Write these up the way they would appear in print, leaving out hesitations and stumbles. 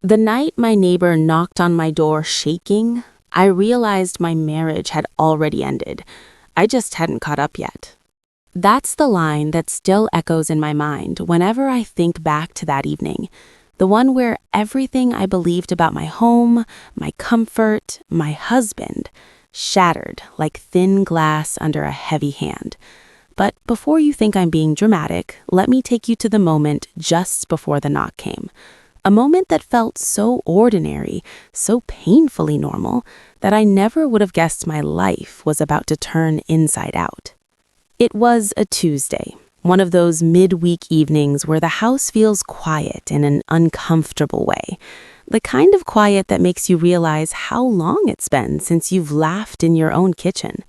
The night my neighbor knocked on my door shaking, I realized my marriage had already ended. I just hadn't caught up yet. That's the line that still echoes in my mind whenever I think back to that evening. The one where everything I believed about my home, my comfort, my husband, shattered like thin glass under a heavy hand. But before you think I'm being dramatic, let me take you to the moment just before the knock came. A moment that felt so ordinary, so painfully normal, that I never would have guessed my life was about to turn inside out. It was a Tuesday, one of those midweek evenings where the house feels quiet in an uncomfortable way. The kind of quiet that makes you realize how long it's been since you've laughed in your own kitchen.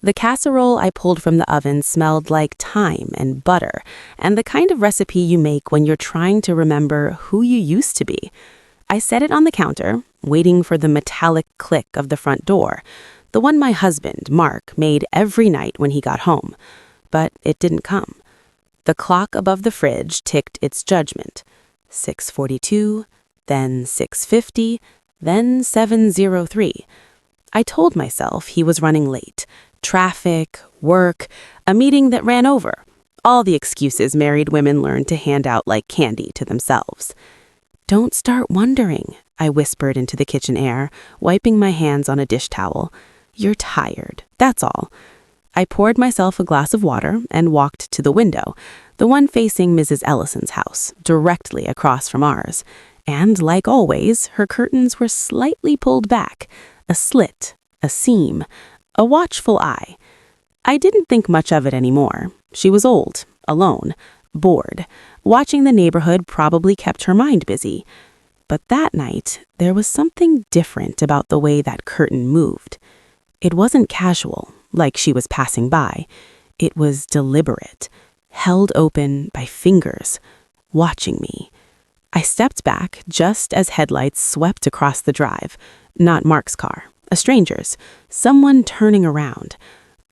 The casserole I pulled from the oven smelled like thyme and butter, and the kind of recipe you make when you're trying to remember who you used to be. I set it on the counter, waiting for the metallic click of the front door, the one my husband, Mark, made every night when he got home. But it didn't come. The clock above the fridge ticked its judgment. 6:42, then 6:50, then 7:03. I told myself he was running late. Traffic, work, a meeting that ran over. All the excuses married women learn to hand out like candy to themselves. "Don't start wondering," I whispered into the kitchen air, wiping my hands on a dish towel. "You're tired, that's all." I poured myself a glass of water and walked to the window, the one facing Mrs. Ellison's house, directly across from ours. And like always, her curtains were slightly pulled back, a slit, a seam, a watchful eye. I didn't think much of it anymore. She was old, alone, bored. Watching the neighborhood probably kept her mind busy. But that night, there was something different about the way that curtain moved. It wasn't casual, like she was passing by. It was deliberate, held open by fingers, watching me. I stepped back just as headlights swept across the drive. Not Mark's car, a stranger's, someone turning around.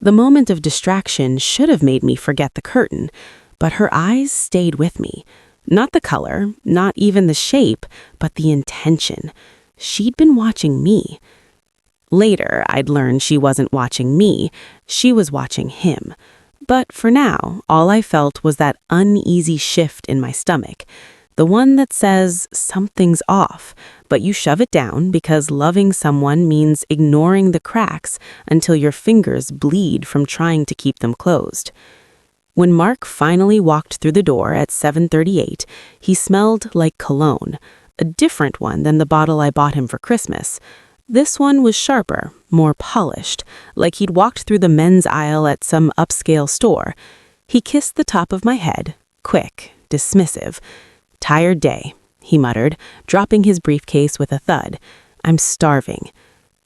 The moment of distraction should have made me forget the curtain, but her eyes stayed with me. Not the color, not even the shape, but the intention. She'd been watching me. Later, I'd learned she wasn't watching me, she was watching him. But for now, all I felt was that uneasy shift in my stomach. The one that says something's off, but you shove it down because loving someone means ignoring the cracks until your fingers bleed from trying to keep them closed. When Mark finally walked through the door at 7:38, he smelled like cologne, a different one than the bottle I bought him for Christmas. This one was sharper, more polished, like he'd walked through the men's aisle at some upscale store. He kissed the top of my head, quick, dismissive. "Tired day," he muttered, dropping his briefcase with a thud. "I'm starving."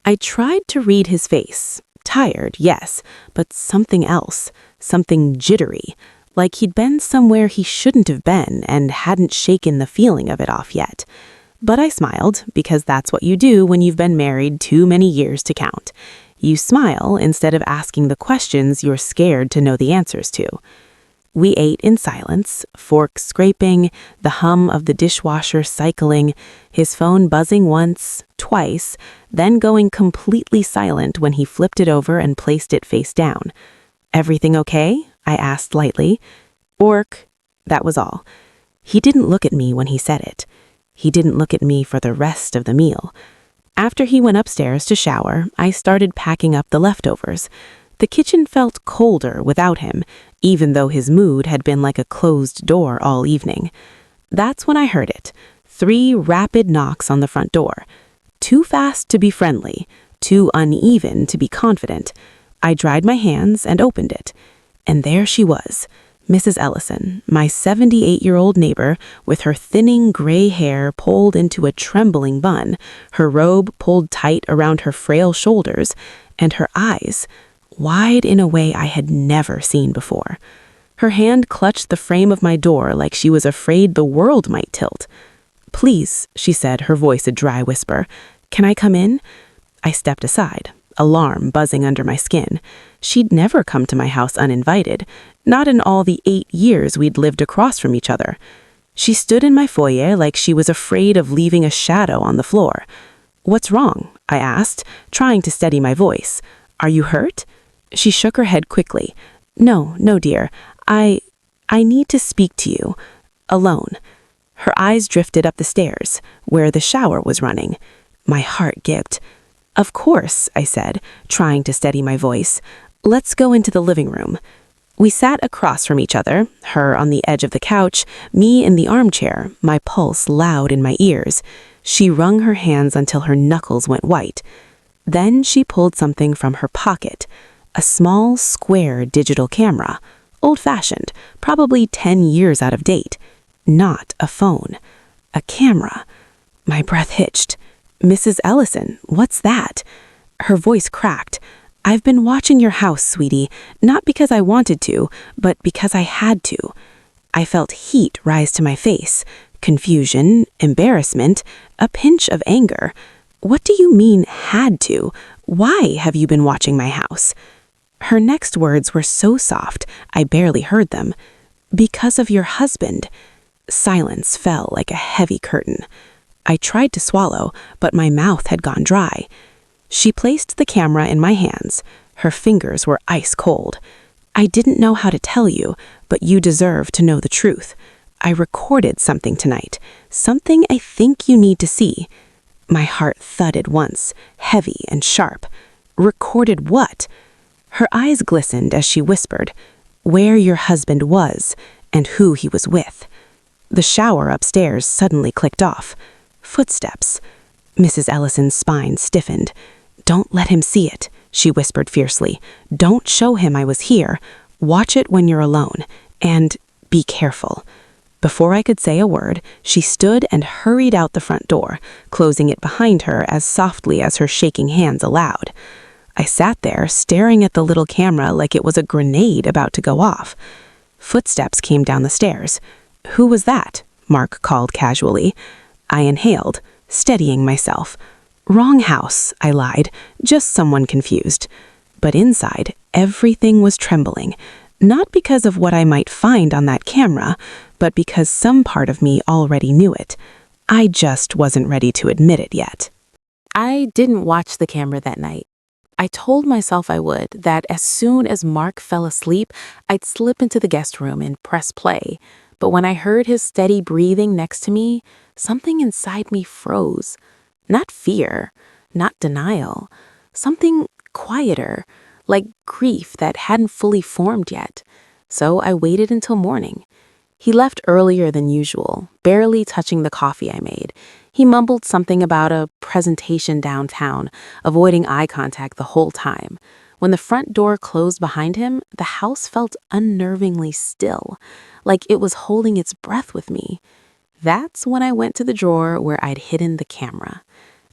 I tried to read his face. Tired, yes, but something else, something jittery, like he'd been somewhere he shouldn't have been and hadn't shaken the feeling of it off yet. But I smiled, because that's what you do when you've been married too many years to count. You smile instead of asking the questions you're scared to know the answers to. We ate in silence, forks scraping, the hum of the dishwasher cycling, his phone buzzing once, twice, then going completely silent when he flipped it over and placed it face down. "Everything okay?" I asked lightly. "Work." That was all. He didn't look at me when he said it. He didn't look at me for the rest of the meal. After he went upstairs to shower, I started packing up the leftovers. The kitchen felt colder without him, even though his mood had been like a closed door all evening. That's when I heard it. 3 rapid knocks on the front door. Too fast to be friendly, too uneven to be confident. I dried my hands and opened it. And there she was, Mrs. Ellison, my 78-year-old neighbor, with her thinning gray hair pulled into a trembling bun, her robe pulled tight around her frail shoulders, and her eyes wide in a way I had never seen before. Her hand clutched the frame of my door like she was afraid the world might tilt. "Please," she said, her voice a dry whisper. "Can I come in?" I stepped aside, alarm buzzing under my skin. She'd never come to my house uninvited, not in all the 8 years we'd lived across from each other. She stood in my foyer like she was afraid of leaving a shadow on the floor. "What's wrong?" I asked, trying to steady my voice. "Are you hurt?" She shook her head quickly. "No, no, dear. I need to speak to you. Alone." Her eyes drifted up the stairs, where the shower was running. My heart gaped. "Of course," I said, trying to steady my voice. "Let's go into the living room." We sat across from each other, her on the edge of the couch, me in the armchair, my pulse loud in my ears. She wrung her hands until her knuckles went white. Then she pulled something from her pocket, a small, square digital camera, old-fashioned, probably 10 years out of date. Not a phone. A camera. My breath hitched. "Mrs. Ellison, what's that?" Her voice cracked. "I've been watching your house, sweetie, not because I wanted to, but because I had to." I felt heat rise to my face, confusion, embarrassment, a pinch of anger. "What do you mean, had to? Why have you been watching my house?" Her next words were so soft, I barely heard them. "Because of your husband." Silence fell like a heavy curtain. I tried to swallow, but my mouth had gone dry. She placed the camera in my hands. Her fingers were ice cold. "I didn't know how to tell you, but you deserve to know the truth. I recorded something tonight, something I think you need to see." My heart thudded once, heavy and sharp. "Recorded what?" Her eyes glistened as she whispered, "Where your husband was, and who he was with." The shower upstairs suddenly clicked off. Footsteps. Mrs. Ellison's spine stiffened. "Don't let him see it," she whispered fiercely. "Don't show him I was here. Watch it when you're alone. And be careful." Before I could say a word, she stood and hurried out the front door, closing it behind her as softly as her shaking hands allowed. I sat there, staring at the little camera like it was a grenade about to go off. Footsteps came down the stairs. "Who was that?" Mark called casually. I inhaled, steadying myself. "Wrong house," I lied, "just someone confused." But inside, everything was trembling, not because of what I might find on that camera, but because some part of me already knew it. I just wasn't ready to admit it yet. I didn't watch the camera that night. I told myself I would, that as soon as Mark fell asleep, I'd slip into the guest room and press play. But when I heard his steady breathing next to me, something inside me froze. Not fear, not denial, something quieter, like grief that hadn't fully formed yet. So I waited until morning. He left earlier than usual, barely touching the coffee I made. He mumbled something about a presentation downtown, avoiding eye contact the whole time. When the front door closed behind him, the house felt unnervingly still, like it was holding its breath with me. That's when I went to the drawer where I'd hidden the camera.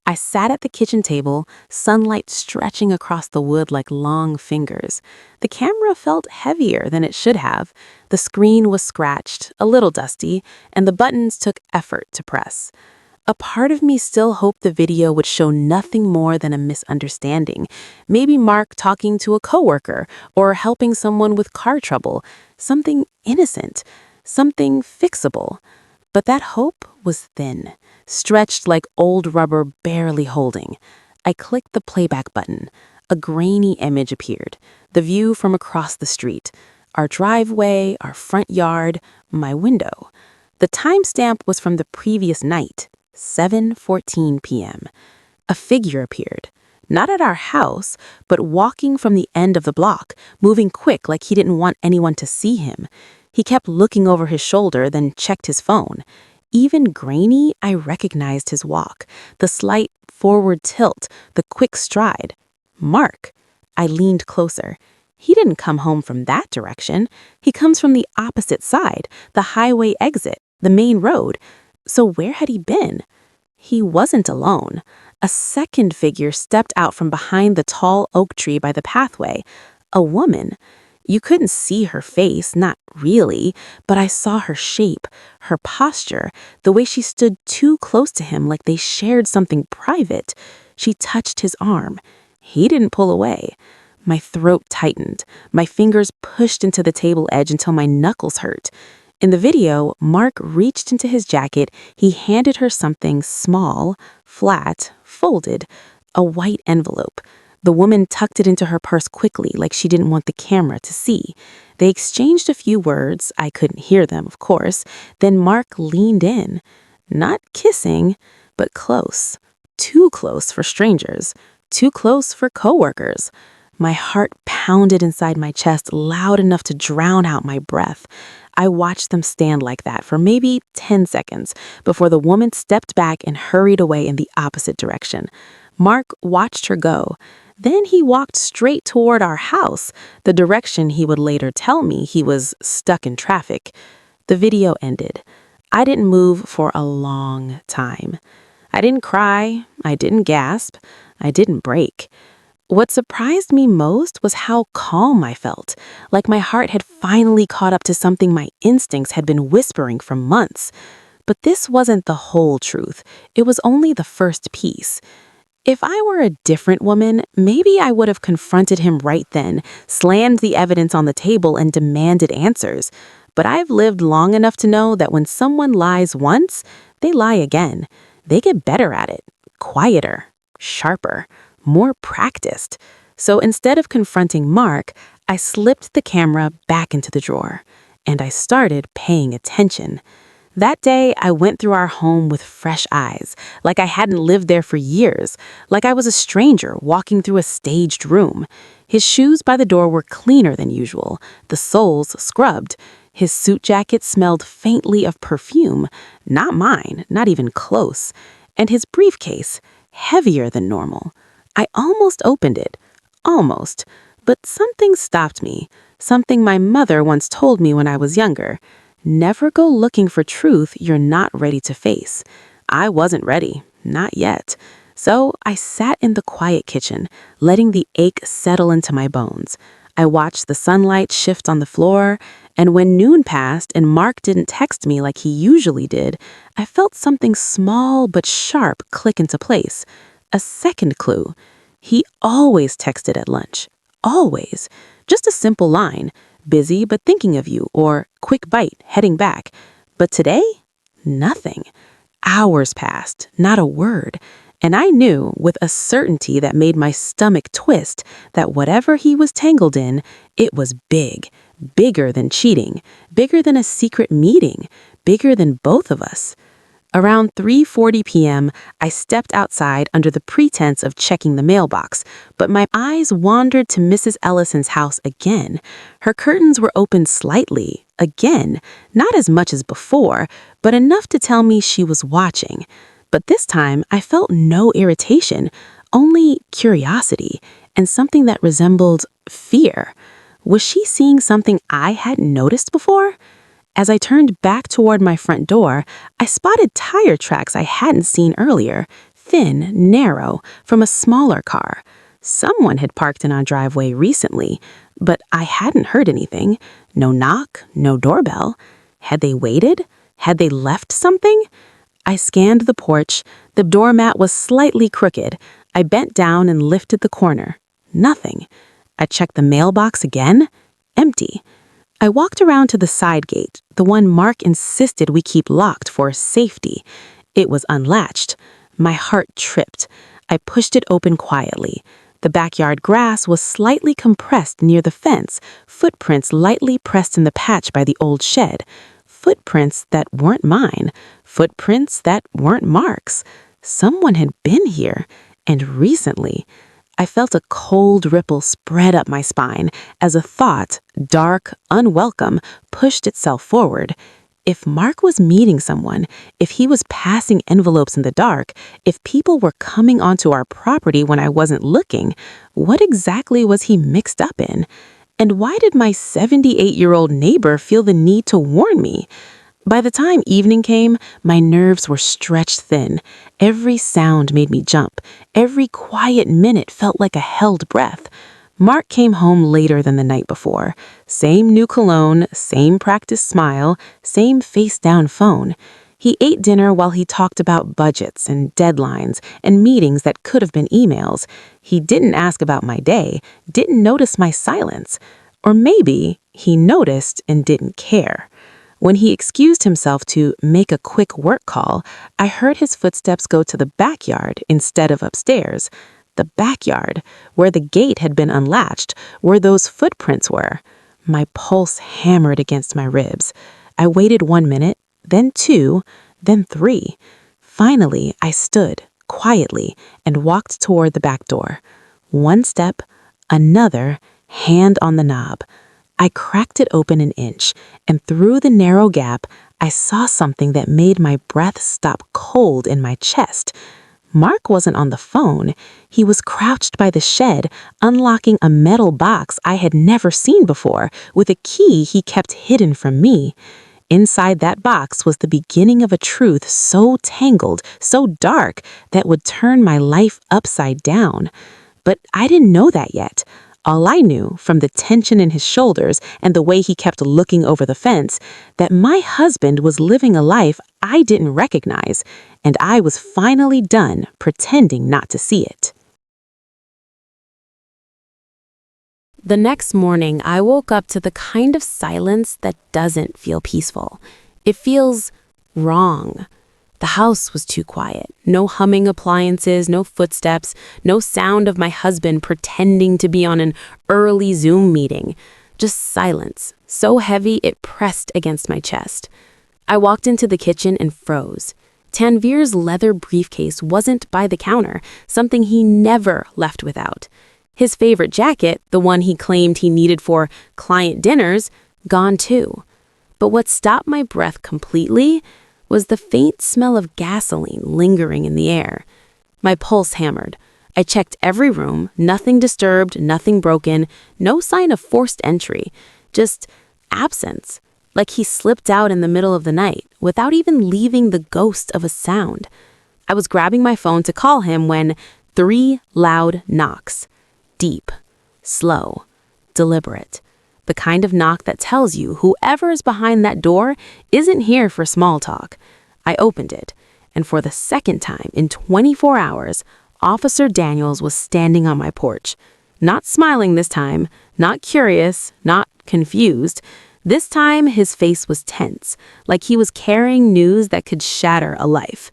I sat at the kitchen table, sunlight stretching across the wood like long fingers. The camera felt heavier than it should have. The screen was scratched, a little dusty, and the buttons took effort to press. A part of me still hoped the video would show nothing more than a misunderstanding. Maybe Mark talking to a coworker or helping someone with car trouble. Something innocent, something fixable. But that hope was thin, stretched like old rubber barely holding. I clicked the playback button. A grainy image appeared, the view from across the street. Our driveway, our front yard, my window. The timestamp was from the previous night, 7:14 p.m. A figure appeared, not at our house, but walking from the end of the block, moving quick like he didn't want anyone to see him. He kept looking over his shoulder, then checked his phone. Even grainy, I recognized his walk, the slight forward tilt, the quick stride. Mark. I leaned closer. He didn't come home from that direction. He comes from the opposite side, the highway exit, the main road. So where had he been? He wasn't alone. A second figure stepped out from behind the tall oak tree by the pathway. A woman. You couldn't see her face, not really, but I saw her shape, her posture, the way she stood too close to him like they shared something private. She touched his arm. He didn't pull away. My throat tightened. My fingers pushed into the table edge until my knuckles hurt. In the video, Mark reached into his jacket. He handed her something small, flat, folded, a white envelope. The woman tucked it into her purse quickly, like she didn't want the camera to see. They exchanged a few words. I couldn't hear them, of course. Then Mark leaned in. Not kissing, but close. Too close for strangers. Too close for coworkers. My heart pounded inside my chest loud enough to drown out my breath. I watched them stand like that for maybe 10 seconds before the woman stepped back and hurried away in the opposite direction. Mark watched her go. Then he walked straight toward our house, the direction he would later tell me he was stuck in traffic. The video ended. I didn't move for a long time. I didn't cry. I didn't gasp. I didn't break. What surprised me most was how calm I felt, like my heart had finally caught up to something my instincts had been whispering for months. But this wasn't the whole truth. It was only the first piece. If I were a different woman, maybe I would have confronted him right then, slammed the evidence on the table, and demanded answers. But I've lived long enough to know that when someone lies once, they lie again. They get better at it, quieter, sharper, more practiced. So instead of confronting Mark, I slipped the camera back into the drawer, and I started paying attention. That day, I went through our home with fresh eyes, like I hadn't lived there for years, like I was a stranger walking through a staged room. His shoes by the door were cleaner than usual, the soles scrubbed. His suit jacket smelled faintly of perfume, not mine, not even close, and his briefcase, heavier than normal. I almost opened it, almost, but something stopped me, something my mother once told me when I was younger. Never go looking for truth you're not ready to face. I wasn't ready, not yet. So I sat in the quiet kitchen, letting the ache settle into my bones. I watched the sunlight shift on the floor, and when noon passed and Mark didn't text me like he usually did, I felt something small but sharp click into place. A second clue. He always texted at lunch. Always. Just a simple line, busy but thinking of you, or quick bite, heading back. But today, nothing. Hours passed, not a word. And I knew with a certainty that made my stomach twist that whatever he was tangled in, it was big. Bigger than cheating. Bigger than a secret meeting. Bigger than both of us. Around 3:40 p.m., I stepped outside under the pretense of checking the mailbox, but my eyes wandered to Mrs. Ellison's house again. Her curtains were open slightly, again, not as much as before, but enough to tell me she was watching. But this time, I felt no irritation, only curiosity, and something that resembled fear. Was she seeing something I hadn't noticed before? As I turned back toward my front door, I spotted tire tracks I hadn't seen earlier, thin, narrow, from a smaller car. Someone had parked in our driveway recently, but I hadn't heard anything. No knock, no doorbell. Had they waited? Had they left something? I scanned the porch. The doormat was slightly crooked. I bent down and lifted the corner. Nothing. I checked the mailbox again. Empty. I walked around to the side gate, the one Mark insisted we keep locked for safety. It was unlatched. My heart tripped. I pushed it open quietly. The backyard grass was slightly compressed near the fence, footprints lightly pressed in the patch by the old shed. Footprints that weren't mine. Footprints that weren't Mark's. Someone had been here, and recently. I felt a cold ripple spread up my spine as a thought, dark, unwelcome, pushed itself forward. If Mark was meeting someone, if he was passing envelopes in the dark, if people were coming onto our property when I wasn't looking, what exactly was he mixed up in? And why did my 78-year-old neighbor feel the need to warn me? By the time evening came, my nerves were stretched thin. Every sound made me jump. Every quiet minute felt like a held breath. Mark came home later than the night before. Same new cologne, same practiced smile, same face-down phone. He ate dinner while he talked about budgets and deadlines and meetings that could have been emails. He didn't ask about my day, didn't notice my silence. Or maybe he noticed and didn't care. When he excused himself to make a quick work call, I heard his footsteps go to the backyard instead of upstairs. The backyard, where the gate had been unlatched, where those footprints were. My pulse hammered against my ribs. I waited 1 minute, then 2, then 3. Finally, I stood, quietly, and walked toward the back door. 1 step, another, hand on the knob. I cracked it open an inch, and through the narrow gap, I saw something that made my breath stop cold in my chest. Mark wasn't on the phone. He was crouched by the shed, unlocking a metal box I had never seen before, with a key he kept hidden from me. Inside that box was the beginning of a truth so tangled, so dark, that would turn my life upside down. But I didn't know that yet. All I knew, from the tension in his shoulders and the way he kept looking over the fence, that my husband was living a life I didn't recognize, and I was finally done pretending not to see it. The next morning, I woke up to the kind of silence that doesn't feel peaceful. It feels wrong. The house was too quiet. No humming appliances, no footsteps, no sound of my husband pretending to be on an early Zoom meeting. Just silence, so heavy it pressed against my chest. I walked into the kitchen and froze. Tanvir's leather briefcase wasn't by the counter, something he never left without. His favorite jacket, the one he claimed he needed for client dinners, gone too. But what stopped my breath completely was the faint smell of gasoline lingering in the air. My pulse hammered. I checked every room, nothing disturbed, nothing broken, no sign of forced entry, just absence, like he slipped out in the middle of the night without even leaving the ghost of a sound. I was grabbing my phone to call him when 3 loud knocks. Deep, slow, deliberate. The kind of knock that tells you whoever is behind that door isn't here for small talk. I opened it, and for the second time in 24 hours, Officer Daniels was standing on my porch. Not smiling this time, not curious, not confused. This time, his face was tense, like he was carrying news that could shatter a life.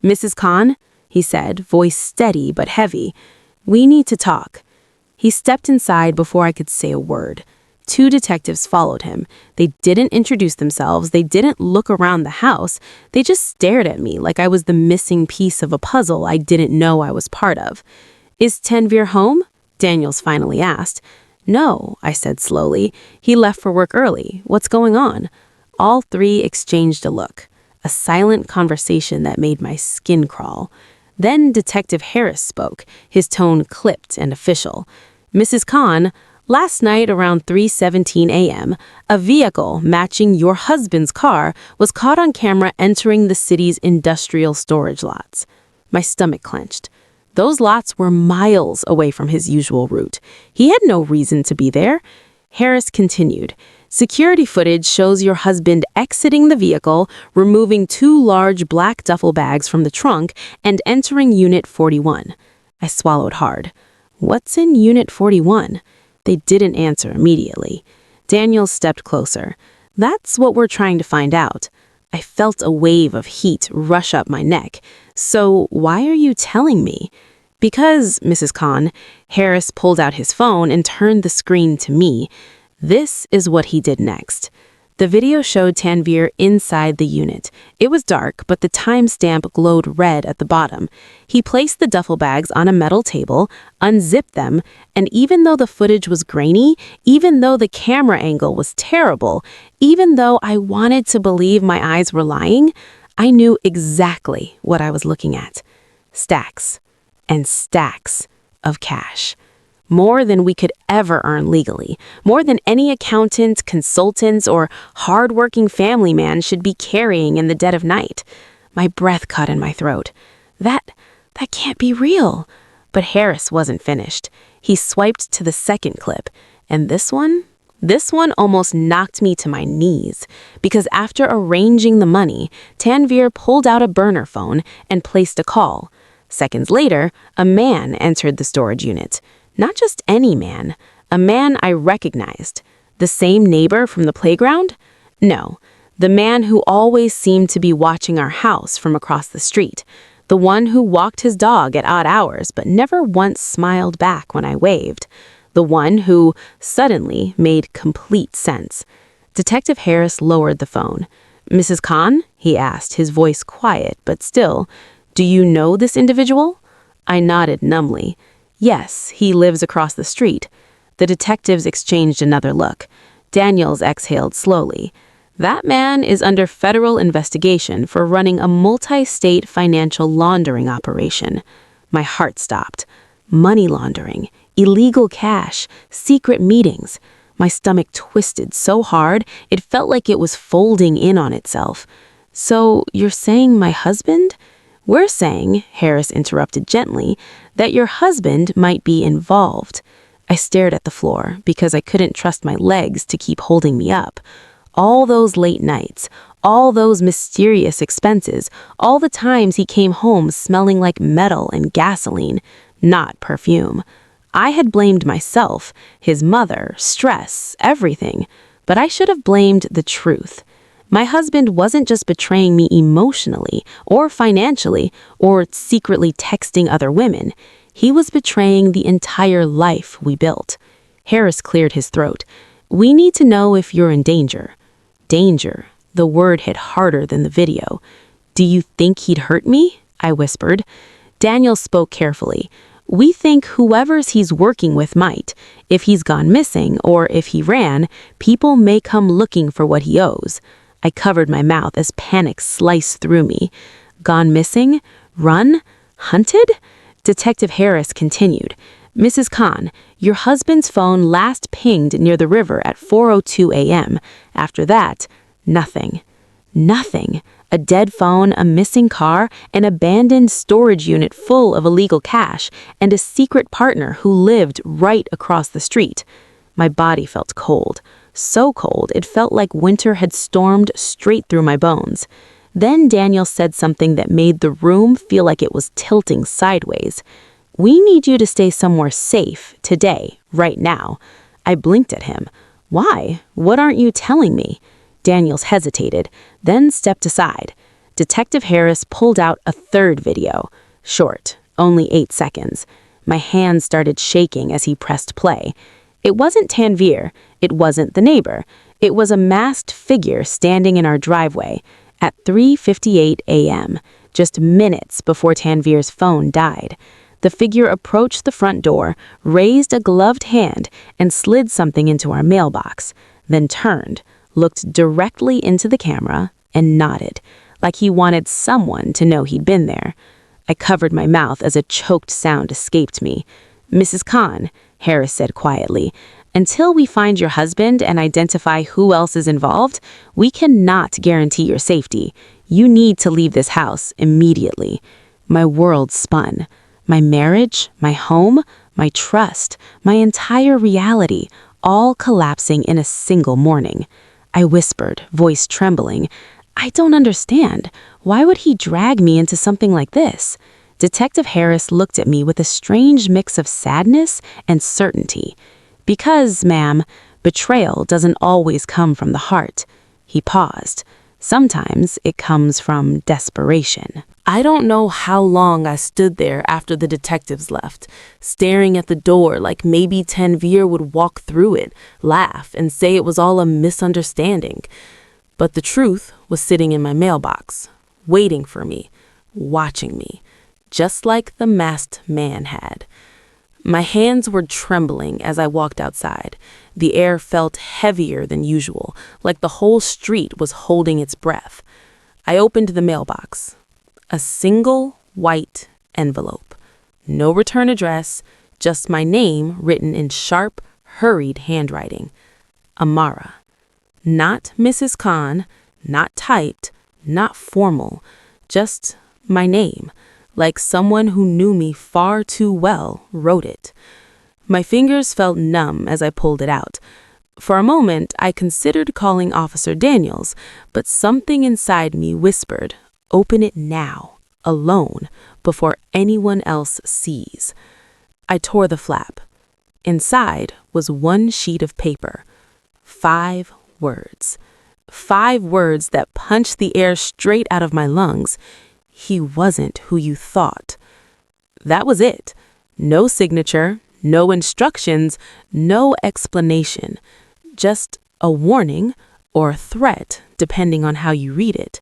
"Mrs. Khan," he said, voice steady but heavy, "we need to talk." He stepped inside before I could say a word. 2 detectives followed him. They didn't introduce themselves. They didn't look around the house. They just stared at me like I was the missing piece of a puzzle I didn't know I was part of. "Is Tanvir home?" Daniels finally asked. "No," I said slowly. "He left for work early. What's going on?" All 3 exchanged a look, a silent conversation that made my skin crawl. Then Detective Harris spoke, his tone clipped and official. "Mrs. Khan, last night around 3:17 a.m., a vehicle matching your husband's car was caught on camera entering the city's industrial storage lots." My stomach clenched. Those lots were miles away from his usual route. He had no reason to be there. Harris continued, "Security footage shows your husband exiting the vehicle, removing 2 large black duffel bags from the trunk, and entering Unit 41. I swallowed hard. "What's in Unit 41? They didn't answer immediately. Daniel stepped closer. "That's what we're trying to find out." I felt a wave of heat rush up my neck. "So why are you telling me?" "Because, Mrs. Khan," Harris pulled out his phone and turned the screen to me. This is what he did next. The video showed Tanvir inside the unit. It was dark, but the timestamp glowed red at the bottom. He placed the duffel bags on a metal table, unzipped them, and even though the footage was grainy, even though the camera angle was terrible, even though I wanted to believe my eyes were lying, I knew exactly what I was looking at. Stacks and stacks of cash. More than we could ever earn legally, more than any accountant, consultant, or hard-working family man should be carrying in the dead of night. My breath caught in my throat. That can't be real. But Harris wasn't finished. He swiped to the second clip, and this one almost knocked me to my knees, because after arranging the money, Tanvir pulled out a burner phone and placed a call. Seconds later, a man entered the storage unit. Not just any man, a man I recognized. The same neighbor from the playground? No, The man who always seemed to be watching our house from across the street. The one who walked his dog at odd hours but never once smiled back when I waved. The one who suddenly made complete sense. Detective Harris lowered the phone. "Mrs. Khan?" he asked, his voice quiet but still. "Do you know this individual?" I nodded numbly. "Yes, he lives across the street." The detectives exchanged another look. Daniels exhaled slowly. "That man is under federal investigation for running a multi-state financial laundering operation." My heart stopped. Money laundering, illegal cash, secret meetings. My stomach twisted so hard, it felt like it was folding in on itself. "So, you're saying my husband?" "We're saying," Harris interrupted gently, "that your husband might be involved." I stared at the floor because I couldn't trust my legs to keep holding me up. All those late nights, all those mysterious expenses, all the times he came home smelling like metal and gasoline, not perfume. I had blamed myself, his mother, stress, everything, but I should have blamed the truth. My husband wasn't just betraying me emotionally or financially or secretly texting other women. He was betraying the entire life we built. Harris cleared his throat. "We need to know if you're in danger." Danger. The word hit harder than the video. "Do you think he'd hurt me?" I whispered. Daniel spoke carefully. "We think whoever's he's working with might. If he's gone missing or if he ran, people may come looking for what he owes." I covered my mouth as panic sliced through me. "Gone missing? Run? Hunted?" Detective Harris continued. "Mrs. Khan, your husband's phone last pinged near the river at 4:02 a.m. After that, nothing. Nothing. A dead phone, a missing car, an abandoned storage unit full of illegal cash, and a secret partner who lived right across the street." My body felt cold. So cold, it felt like winter had stormed straight through my bones. Then Daniel said something that made the room feel like it was tilting sideways. "We need you to stay somewhere safe, today, right now." I blinked at him. "Why? What aren't you telling me?" Daniels hesitated, then stepped aside. Detective Harris pulled out a third video. Short, only 8 seconds. My hands started shaking as he pressed play. It wasn't Tanvir. It wasn't the neighbor. It was a masked figure standing in our driveway at 3:58 a.m., just minutes before Tanvir's phone died. The figure approached the front door, raised a gloved hand, and slid something into our mailbox, then turned, looked directly into the camera, and nodded, like he wanted someone to know he'd been there. I covered my mouth as a choked sound escaped me. "Mrs. Khan," Harris said quietly, "until we find your husband and identify who else is involved, we cannot guarantee your safety. You need to leave this house immediately." My world spun. My marriage, my home, my trust, my entire reality, all collapsing in a single morning. I whispered, voice trembling, "I don't understand. Why would he drag me into something like this?" Detective Harris looked at me with a strange mix of sadness and certainty. "Because, ma'am, betrayal doesn't always come from the heart." He paused. "Sometimes it comes from desperation." I don't know how long I stood there after the detectives left, staring at the door like maybe Tanvir would walk through it, laugh, and say it was all a misunderstanding. But the truth was sitting in my mailbox, waiting for me, watching me, just like the masked man had. My hands were trembling as I walked outside. The air felt heavier than usual, like the whole street was holding its breath. I opened the mailbox. A single white envelope. No return address, just my name written in sharp, hurried handwriting. Amara. Not Mrs. Khan, not typed, not formal, just my name, like someone who knew me far too well wrote it. My fingers felt numb as I pulled it out. For a moment, I considered calling Officer Daniels, but something inside me whispered, "Open it now, alone, before anyone else sees." I tore the flap. Inside was one sheet of paper. 5 words. 5 words that punched the air straight out of my lungs. He wasn't who you thought. That was it. No signature, no instructions, no explanation. Just a warning or a threat, depending on how you read it.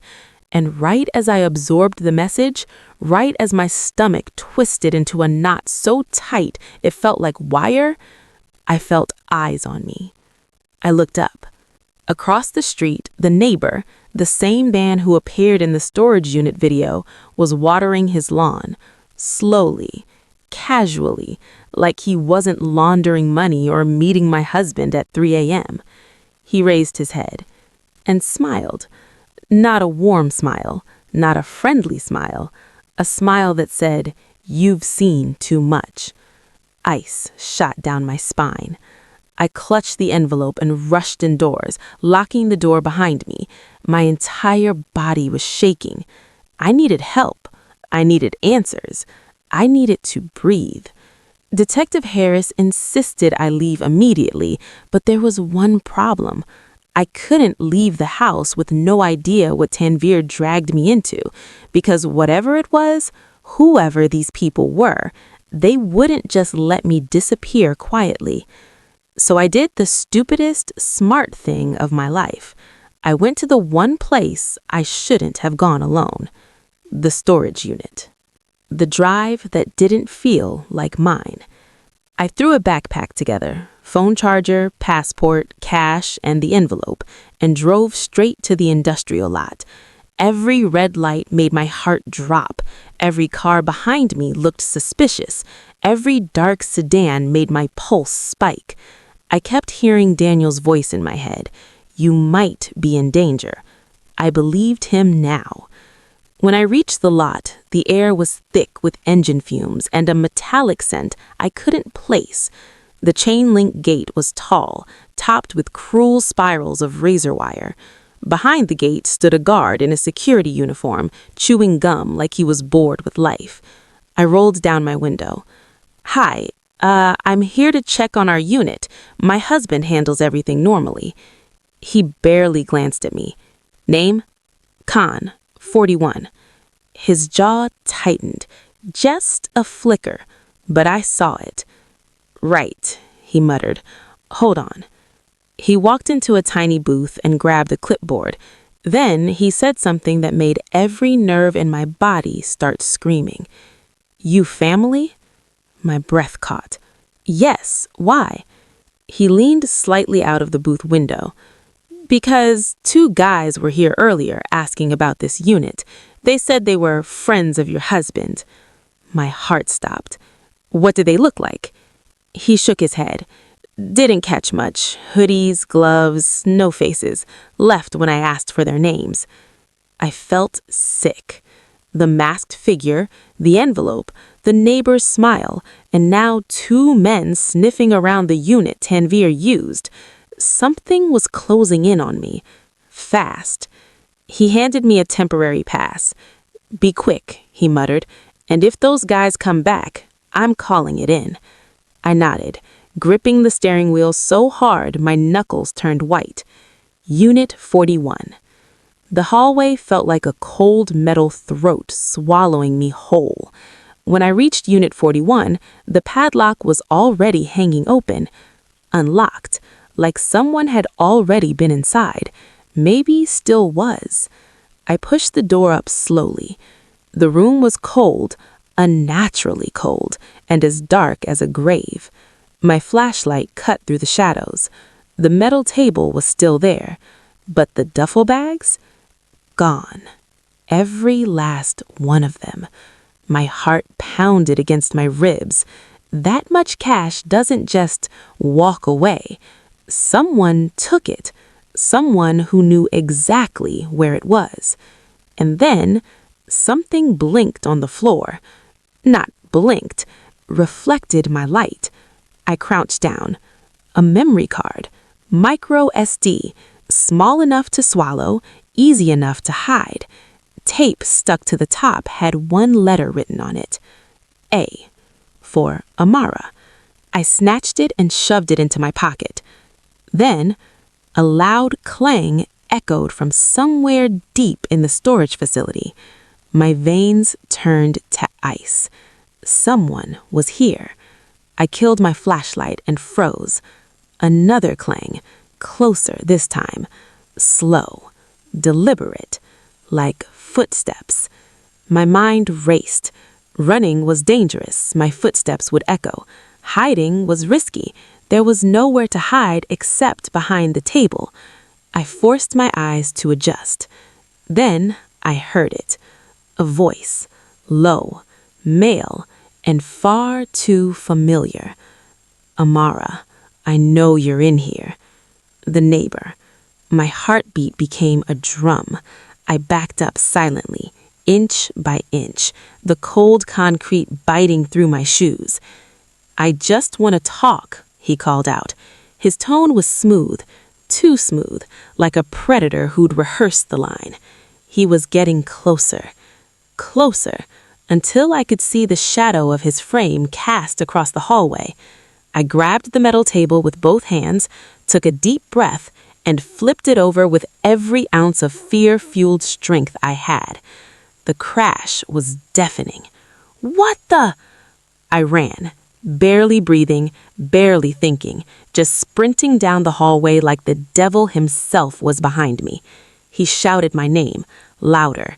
And right as I absorbed the message, right as my stomach twisted into a knot so tight it felt like wire, I felt eyes on me. I looked up. Across the street, the neighbor, the same man who appeared in the storage unit video, was watering his lawn, slowly, casually, like he wasn't laundering money or meeting my husband at 3 a.m. He raised his head and smiled. Not a warm smile, not a friendly smile, a smile that said, "You've seen too much." Ice shot down my spine. I clutched the envelope and rushed indoors, locking the door behind me. My entire body was shaking. I needed help. I needed answers. I needed to breathe. Detective Harris insisted I leave immediately, but there was one problem. I couldn't leave the house with no idea what Tanvir dragged me into, because whatever it was, whoever these people were, they wouldn't just let me disappear quietly. So I did the stupidest, smart thing of my life. I went to the one place I shouldn't have gone alone, the storage unit. The drive that didn't feel like mine. I threw a backpack together, phone charger, passport, cash, and the envelope, and drove straight to the industrial lot. Every red light made my heart drop. Every car behind me looked suspicious. Every dark sedan made my pulse spike. I kept hearing Daniel's voice in my head. You might be in danger. I believed him now. When I reached the lot, the air was thick with engine fumes and a metallic scent I couldn't place. The chain-link gate was tall, topped with cruel spirals of razor wire. Behind the gate stood a guard in a security uniform, chewing gum like he was bored with life. I rolled down my window. "Hi, I'm here to check on our unit. My husband handles everything normally." He barely glanced at me. "Name?" "Khan, 41. His jaw tightened, just a flicker, but I saw it. "Right," he muttered. "Hold on." He walked into a tiny booth and grabbed a clipboard. Then he said something that made every nerve in my body start screaming. "You family?" My breath caught. "Yes, why?" He leaned slightly out of the booth window. "Because 2 guys were here earlier asking about this unit. They said they were friends of your husband." My heart stopped. "What did they look like?" He shook his head. "Didn't catch much. Hoodies, gloves, no faces. Left when I asked for their names." I felt sick. The masked figure, the envelope, the neighbor's smile, and now 2 men sniffing around the unit Tanvir used. Something was closing in on me. Fast. He handed me a temporary pass. "Be quick," he muttered, "and if those guys come back, I'm calling it in." I nodded, gripping the steering wheel so hard my knuckles turned white. Unit 41. The hallway felt like a cold metal throat swallowing me whole. When I reached Unit 41, the padlock was already hanging open, unlocked, like someone had already been inside, maybe still was. I pushed the door up slowly. The room was cold, unnaturally cold, and as dark as a grave. My flashlight cut through the shadows. The metal table was still there, but the duffel bags? Gone. Every last one of them. My heart pounded against my ribs. That much cash doesn't just walk away. Someone took it. Someone who knew exactly where it was. And then something blinked on the floor. Not blinked, reflected my light. I crouched down. A memory card. Micro SD. Small enough to swallow, easy enough to hide. Tape stuck to the top had one letter written on it. A. For Amara. I snatched it and shoved it into my pocket. Then, a loud clang echoed from somewhere deep in the storage facility. My veins turned to ice. Someone was here. I killed my flashlight and froze. Another clang, closer this time, slow, deliberate, like footsteps. My mind raced. Running was dangerous, my footsteps would echo. Hiding was risky. There was nowhere to hide except behind the table. I forced my eyes to adjust. Then I heard it. A voice, low, male, and far too familiar. Amara, I know you're in here. The neighbor. My heartbeat became a drum. I backed up silently, inch by inch, the cold concrete biting through my shoes. I just want to talk, he called out. His tone was smooth, too smooth, like a predator who'd rehearsed the line. He was getting closer, closer, until I could see the shadow of his frame cast across the hallway. I grabbed the metal table with both hands, took a deep breath, and flipped it over with every ounce of fear-fueled strength I had. The crash was deafening. What the? I ran, barely breathing, barely thinking, just sprinting down the hallway like the devil himself was behind me. He shouted my name, louder,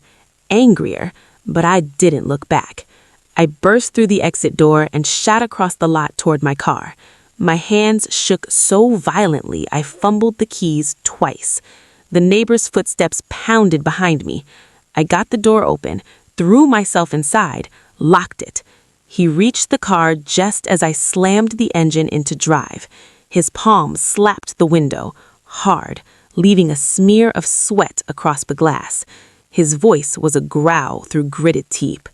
angrier, but I didn't look back. I burst through the exit door and shot across the lot toward my car. My hands shook so violently I fumbled the keys twice. The neighbor's footsteps pounded behind me. I got the door open, threw myself inside, locked it. He reached the car just as I slammed the engine into drive. His palm slapped the window, hard, leaving a smear of sweat across the glass. His voice was a growl through gritted teeth.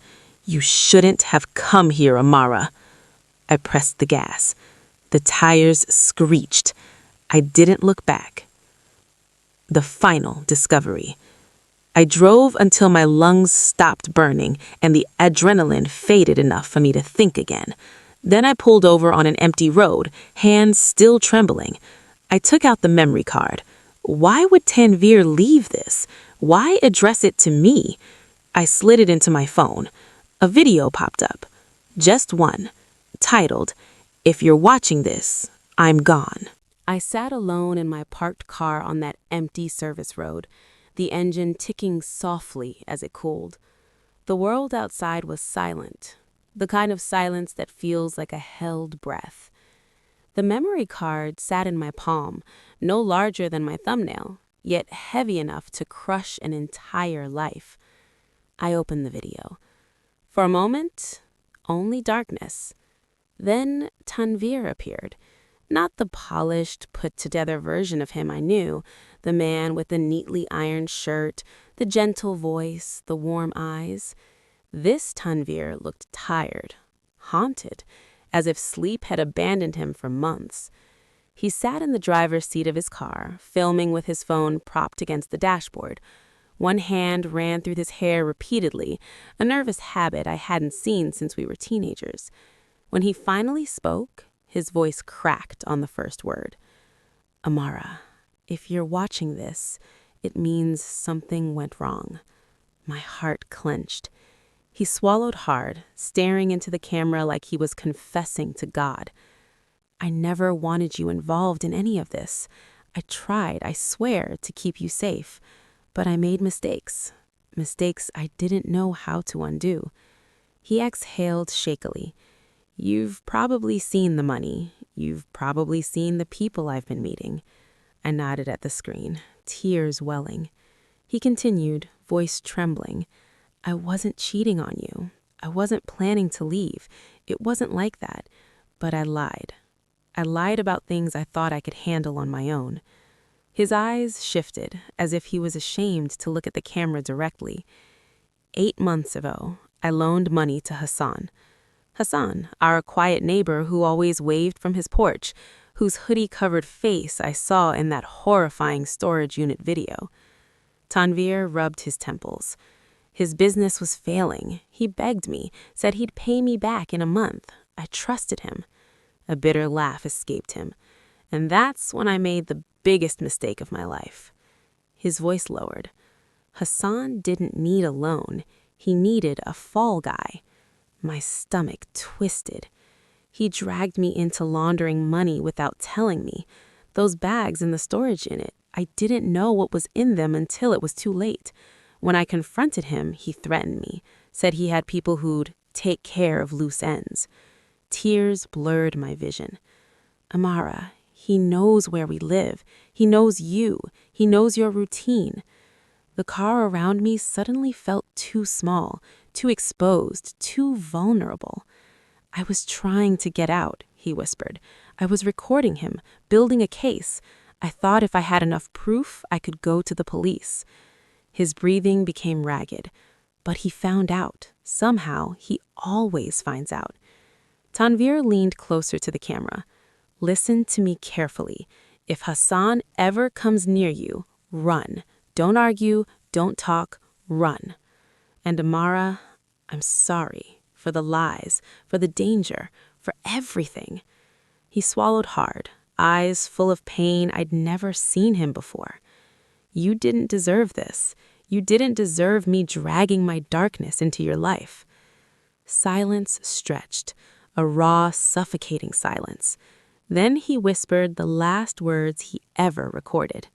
You shouldn't have come here, Amara. I pressed the gas. The tires screeched. I didn't look back. The final discovery. I drove until my lungs stopped burning and the adrenaline faded enough for me to think again. Then I pulled over on an empty road, hands still trembling. I took out the memory card. Why would Tanvir leave this? Why address it to me? I slid it into my phone. A video popped up. Just one. Titled, If You're Watching This, I'm Gone. I sat alone in my parked car on that empty service road, the engine ticking softly as it cooled. The world outside was silent, the kind of silence that feels like a held breath. The memory card sat in my palm, no larger than my thumbnail, yet heavy enough to crush an entire life. I opened the video. For a moment, only darkness. Then Tanvir appeared. Not the polished, put-together version of him I knew, the man with the neatly ironed shirt, the gentle voice, the warm eyes. This Tanvir looked tired, haunted, as if sleep had abandoned him for months. He sat in the driver's seat of his car, filming with his phone propped against the dashboard. One hand ran through his hair repeatedly, a nervous habit I hadn't seen since we were teenagers. When he finally spoke, his voice cracked on the first word. Amara, if you're watching this, it means something went wrong. My heart clenched. He swallowed hard, staring into the camera like he was confessing to God. I never wanted you involved in any of this. I tried, I swear, to keep you safe. But I made mistakes. Mistakes I didn't know how to undo. He exhaled shakily. You've probably seen the money. You've probably seen the people I've been meeting. I nodded at the screen, tears welling. He continued, voice trembling. I wasn't cheating on you. I wasn't planning to leave. It wasn't like that. But I lied. I lied about things I thought I could handle on my own. His eyes shifted, as if he was ashamed to look at the camera directly. 8 months ago, I loaned money to Hassan. Hassan, our quiet neighbor who always waved from his porch, whose hoodie-covered face I saw in that horrifying storage unit video. Tanvir rubbed his temples. His business was failing. He begged me, said he'd pay me back in a month. I trusted him. A bitter laugh escaped him. And that's when I made the biggest mistake of my life. His voice lowered. Hassan didn't need a loan. He needed a fall guy. My stomach twisted. He dragged me into laundering money without telling me. Those bags in the storage unit, I didn't know what was in them until it was too late. When I confronted him, he threatened me, said he had people who'd take care of loose ends. Tears blurred my vision. Amara, he knows where we live. He knows you. He knows your routine. The car around me suddenly felt too small, too exposed, too vulnerable. I was trying to get out, he whispered. I was recording him, building a case. I thought if I had enough proof, I could go to the police. His breathing became ragged. But he found out. Somehow, he always finds out. Tanvir leaned closer to the camera. Listen to me carefully. If Hassan ever comes near you, run. Don't argue, don't talk, run. And Amara, I'm sorry for the lies, for the danger, for everything. He swallowed hard, eyes full of pain. I'd never seen him before. You didn't deserve this. You didn't deserve me dragging my darkness into your life. Silence stretched, a raw, suffocating silence. Then he whispered the last words he ever recorded.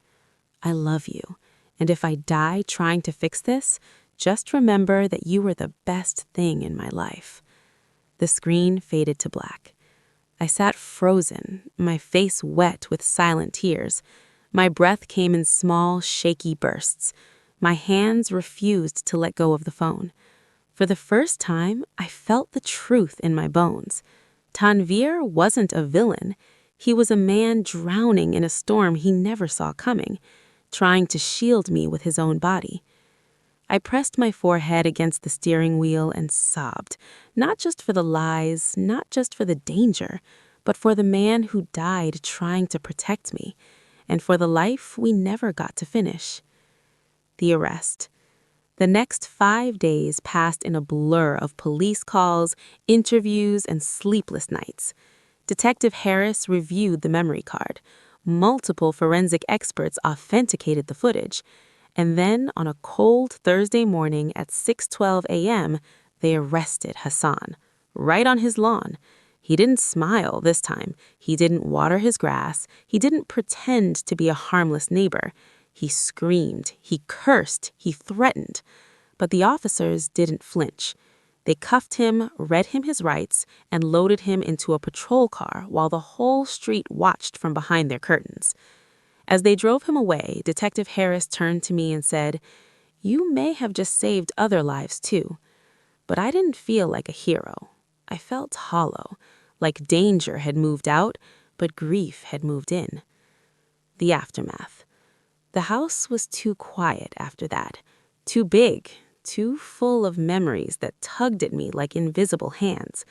I love you, and if I die trying to fix this, just remember that you were the best thing in my life. The screen faded to black. I sat frozen, my face wet with silent tears. My breath came in small, shaky bursts. My hands refused to let go of the phone. For the first time, I felt the truth in my bones. Tanvir wasn't a villain. He was a man drowning in a storm he never saw coming, trying to shield me with his own body. I pressed my forehead against the steering wheel and sobbed, not just for the lies, not just for the danger, but for the man who died trying to protect me, and for the life we never got to finish. The arrest. The next 5 days passed in a blur of police calls, interviews, and sleepless nights. Detective Harris reviewed the memory card. Multiple forensic experts authenticated the footage. And then, on a cold Thursday morning at 6:12 a.m., they arrested Hassan, right on his lawn. He didn't smile this time. He didn't water his grass. He didn't pretend to be a harmless neighbor. He screamed, he cursed, he threatened. But the officers didn't flinch. They cuffed him, read him his rights, and loaded him into a patrol car while the whole street watched from behind their curtains. As they drove him away, Detective Harris turned to me and said, "You may have just saved other lives too." But I didn't feel like a hero. I felt hollow, like danger had moved out, but grief had moved in. The aftermath. The house was too quiet after that, too big, too full of memories that tugged at me like invisible hands.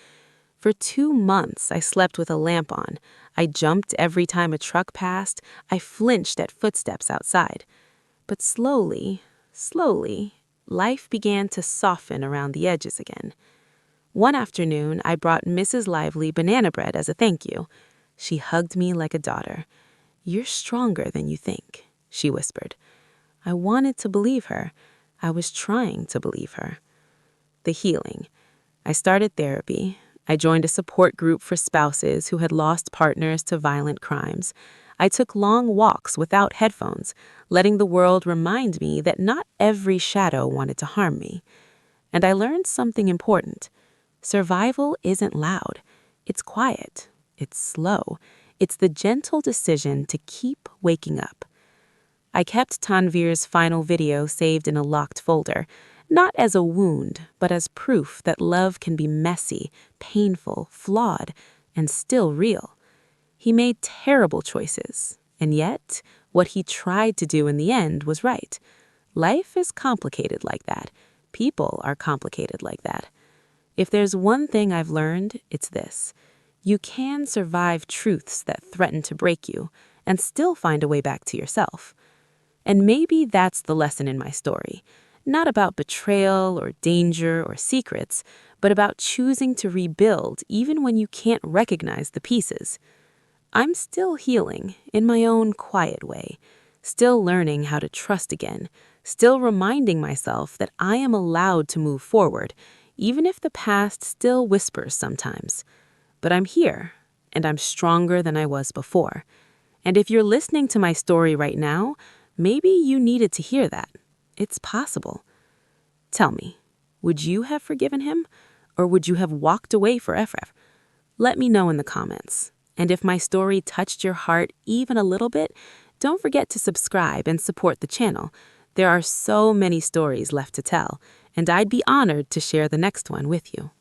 For 2 months, I slept with a lamp on. I jumped every time a truck passed. I flinched at footsteps outside. But slowly, life began to soften around the edges again. One afternoon, I brought Mrs. Lively banana bread as a thank you. She hugged me like a daughter. "You're stronger than you think," she whispered. I wanted to believe her. I was trying to believe her. The healing. I started therapy. I joined a support group for spouses who had lost partners to violent crimes. I took long walks without headphones, letting the world remind me that not every shadow wanted to harm me. And I learned something important. Survival isn't loud. It's quiet. It's slow. It's the gentle decision to keep waking up. I kept Tanvir's final video saved in a locked folder, not as a wound, but as proof that love can be messy, painful, flawed, and still real. He made terrible choices, and yet what he tried to do in the end was right. Life is complicated like that. People are complicated like that. If there's one thing I've learned, it's this. You can survive truths that threaten to break you and still find a way back to yourself. And maybe that's the lesson in my story. Not about betrayal or danger or secrets, but about choosing to rebuild even when you can't recognize the pieces. I'm still healing in my own quiet way, still learning how to trust again, still reminding myself that I am allowed to move forward, even if the past still whispers sometimes. But I'm here, and I'm stronger than I was before. And if you're listening to my story right now, maybe you needed to hear that. It's possible. Tell me, would you have forgiven him, or would you have walked away forever? Let me know in the comments. And if my story touched your heart even a little bit, don't forget to subscribe and support the channel. There are so many stories left to tell, and I'd be honored to share the next one with you.